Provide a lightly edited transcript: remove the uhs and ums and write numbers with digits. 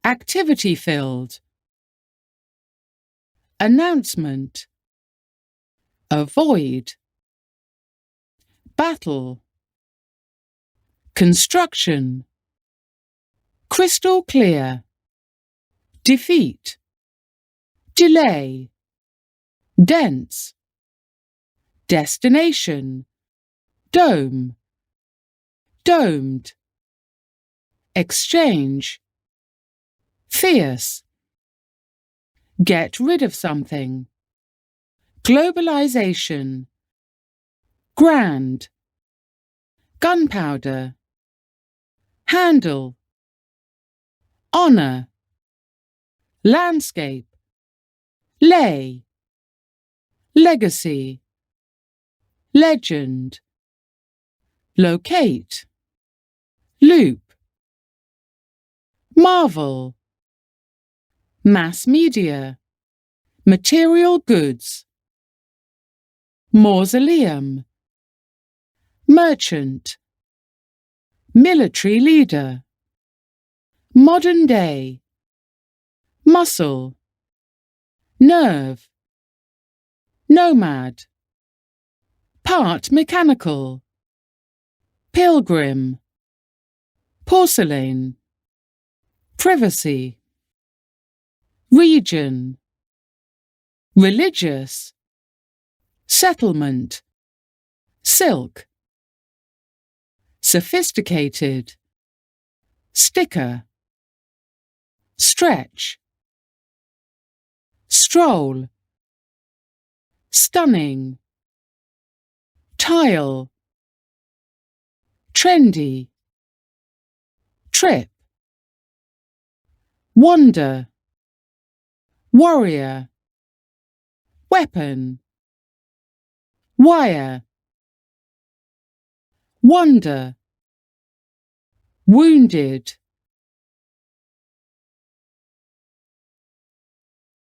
activity filled, announcement, avoid, battle, construction, crystal clear, defeat, delay, dense, destination, dome, domed, exchange, fierce, get rid of something, globalization, grand, gunpowder, handle, honor, landscape, lay, legacy, legend, locate, loop, marvel, mass media, material goods, mausoleum, merchant, military leader, modern day, muscle, nerve, nomad, part mechanical, pilgrim, porcelain, privacy, region, religious, settlement, silk, sophisticated, sticker, stretch, stroll, stunning, tile, trendy, trip, wonder, warrior, weapon, wire, wonder, wounded,